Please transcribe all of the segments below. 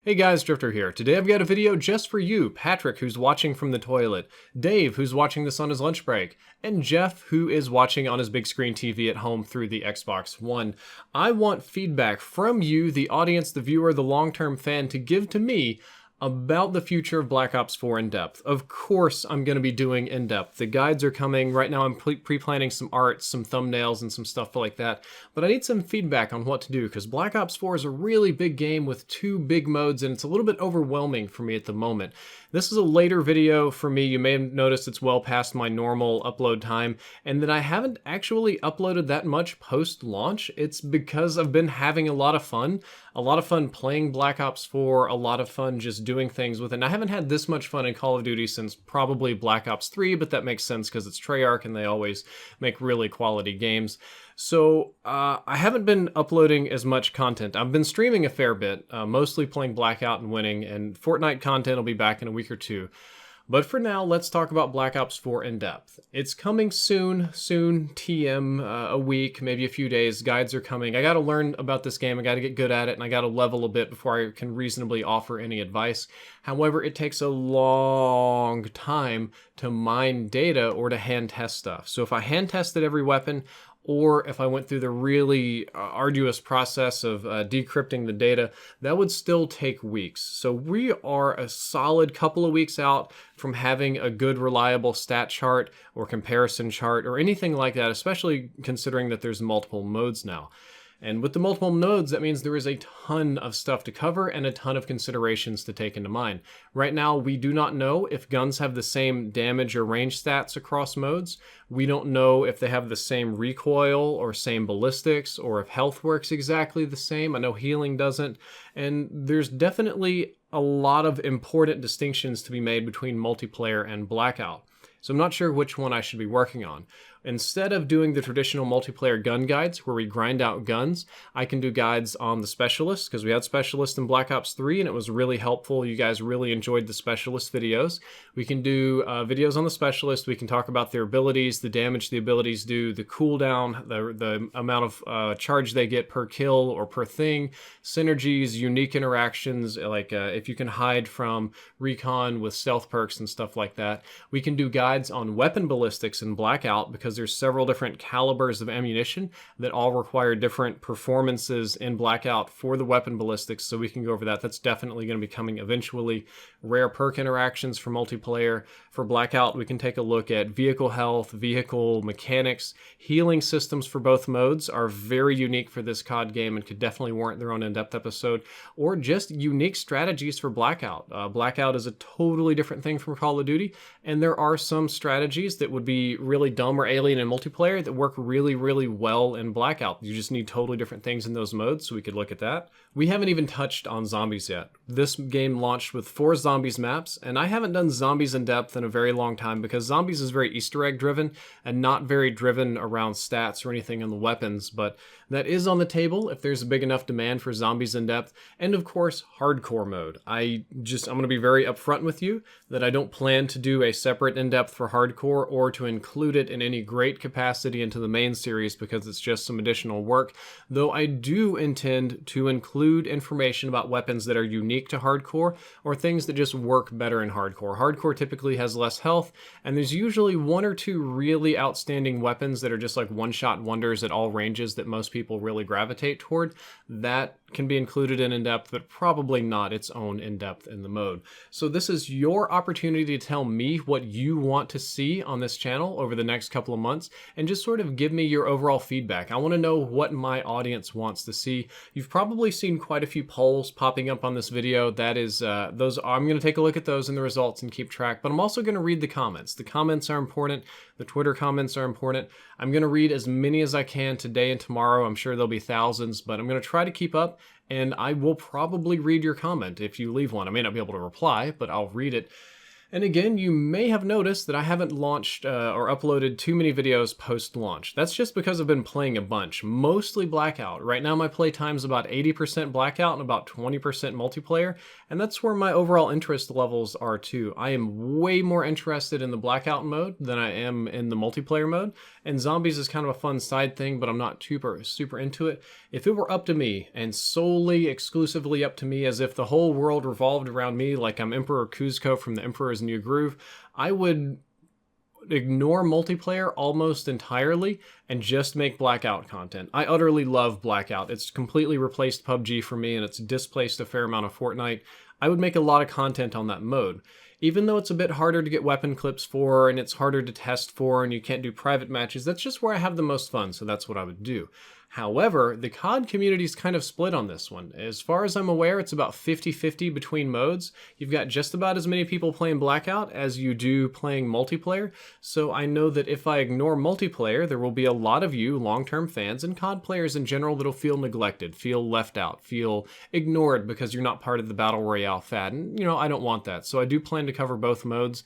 Hey guys, Drifter here. Today I've got a video just for you, Patrick, who's watching from the toilet, Dave, who's watching this on his lunch break, and Jeff, who is watching on his big screen TV at home through the Xbox One. I want feedback from you, the audience, the viewer, the long-term fan, to give to me about the future of Black Ops 4 in-depth. Of course I'm going to be doing in-depth. The guides are coming. Right now I'm pre-planning some art, some thumbnails, and some stuff like that. But I need some feedback on what to do, because Black Ops 4 is a really big game with two big modes, and it's a little bit overwhelming for me at the moment. This is a later video for me. You may have noticed it's well past my normal upload time, and that I haven't actually uploaded that much post-launch. It's because I've been having a lot of fun playing Black Ops 4, a lot of fun just doing things with it. And I haven't had this much fun in Call of Duty since probably Black Ops 3, but that makes sense because it's Treyarch and they always make really quality games. So I haven't been uploading as much content. I've been streaming a fair bit, mostly playing Blackout and winning, and Fortnite content will be back in a week or two. But for now, let's talk about Black Ops 4 in depth. It's coming soon, TM, a week, maybe a few days. Guides are coming. I gotta learn about this game, I gotta get good at it, and I gotta level a bit before I can reasonably offer any advice. However, it takes a long time to mine data or to hand test stuff. So if I hand tested every weapon, or if I went through the really arduous process of decrypting the data, that would still take weeks. So we are a solid couple of weeks out from having a good, reliable stat chart or comparison chart or anything like that, especially considering that there's multiple modes now. And with the multiple nodes, that means there is a ton of stuff to cover and a ton of considerations to take into mind. Right now, we do not know if guns have the same damage or range stats across modes. We don't know if they have the same recoil or same ballistics, or if health works exactly the same. I know healing doesn't. And there's definitely a lot of important distinctions to be made between multiplayer and Blackout. So I'm not sure which one I should be working on. Instead of doing the traditional multiplayer gun guides where we grind out guns, I can do guides on the specialists, because we had specialists in Black Ops 3 and it was really helpful. You guys really enjoyed the specialist videos. We can do videos on the specialist. We can talk about their abilities, the damage the abilities do, the cooldown, the amount of charge they get per kill or per thing, synergies, unique interactions, like if you can hide from recon with stealth perks and stuff like that. We can do guides on weapon ballistics in Blackout, because there's several different calibers of ammunition that all require different performances in Blackout for the weapon ballistics, so we can go over that. That's definitely going to be coming eventually. Rare perk interactions for multiplayer. For Blackout, we can take a look at vehicle health, vehicle mechanics. Healing systems for both modes are very unique for this COD game and could definitely warrant their own in-depth episode, or just unique strategies for Blackout. Blackout is a totally different thing from Call of Duty, and there are some strategies that would be really dumb or alien in multiplayer that work really, really well in Blackout. You just need totally different things in those modes, so we could look at that. We haven't even touched on zombies yet. This game launched with 4 zombies maps, and I haven't done zombies in depth in a very long time because zombies is very Easter egg driven and not very driven around stats or anything on the weapons, but that is on the table if there's a big enough demand for zombies in depth. And of course, hardcore mode. I'm going to be very upfront with you that I don't plan to do a separate in-depth for hardcore or to include it in any great capacity into the main series, because it's just some additional work, though I do intend to include information about weapons that are unique to hardcore or things that just work better in hardcore. Hardcore typically has less health, and there's usually 1 or 2 really outstanding weapons that are just like one-shot wonders at all ranges that most people really gravitate toward. That can be included in in-depth, but probably not its own in-depth in the mode. So this is your opportunity to tell me what you want to see on this channel over the next couple of months, and just sort of give me your overall feedback. I want to know what my audience wants to see. You've probably seen quite a few polls popping up on this video. That is, I'm going to take a look at those and the results and keep track, but I'm also going to read the comments. The comments are important. The Twitter comments are important. I'm going to read as many as I can today and tomorrow. I'm sure there'll be thousands, but I'm going to try to keep up, and I will probably read your comment if you leave one. I may not be able to reply, but I'll read it. And again, you may have noticed that I haven't launched or uploaded too many videos post-launch. That's just because I've been playing a bunch, mostly Blackout. Right now my play time is about 80% Blackout and about 20% multiplayer, and that's where my overall interest levels are too. I am way more interested in the Blackout mode than I am in the multiplayer mode, and zombies is kind of a fun side thing, but I'm not super into it. If it were up to me, and solely, exclusively up to me, as if the whole world revolved around me like I'm Emperor Kuzco from the Emperor's New Groove, I would ignore multiplayer almost entirely and just make Blackout content. I utterly love Blackout. It's completely replaced PUBG for me, and it's displaced a fair amount of Fortnite. I would make a lot of content on that mode. Even though it's a bit harder to get weapon clips for, and it's harder to test for, and you can't do private matches, that's just where I have the most fun, so that's what I would do. However, the COD community is kind of split on this one. As far as I'm aware, it's about 50-50 between modes. You've got just about as many people playing Blackout as you do playing multiplayer, so I know that if I ignore multiplayer, there will be a lot of you long-term fans and COD players in general that'll feel neglected, feel left out, feel ignored because you're not part of the Battle Royale fad, and I don't want that, so I do plan to cover both modes.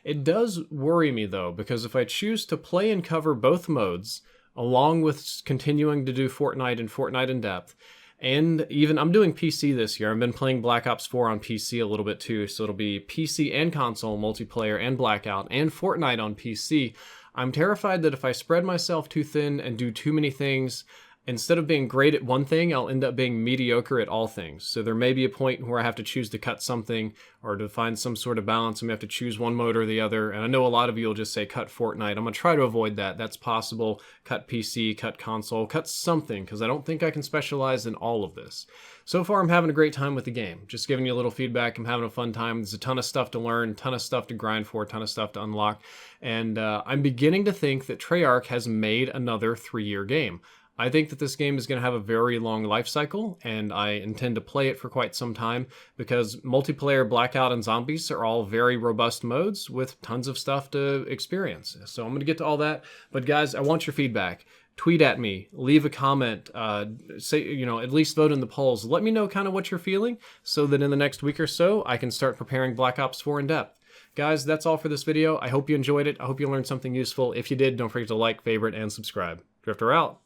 It does worry me though, because if I choose to play and cover both modes, along with continuing to do Fortnite and Fortnite in depth, and even I'm doing PC this year. I've been playing Black Ops 4 on PC a little bit too, so it'll be PC and console multiplayer and Blackout and Fortnite on PC. I'm terrified that if I spread myself too thin and do too many things, instead of being great at one thing, I'll end up being mediocre at all things. So there may be a point where I have to choose to cut something or to find some sort of balance. I may have to choose one mode or the other. And I know a lot of you will just say cut Fortnite. I'm going to try to avoid that. That's possible. Cut PC, cut console, cut something, because I don't think I can specialize in all of this. So far, I'm having a great time with the game. Just giving you a little feedback. I'm having a fun time. There's a ton of stuff to learn, ton of stuff to grind for, ton of stuff to unlock. And I'm beginning to think that Treyarch has made another 3-year game. I think that this game is going to have a very long life cycle, and I intend to play it for quite some time because multiplayer, Blackout, and Zombies are all very robust modes with tons of stuff to experience. So I'm going to get to all that. But guys, I want your feedback. Tweet at me, leave a comment, say, at least vote in the polls. Let me know kind of what you're feeling so that in the next week or so, I can start preparing Black Ops 4 in depth. Guys, that's all for this video. I hope you enjoyed it. I hope you learned something useful. If you did, don't forget to like, favorite, and subscribe. Drifter out.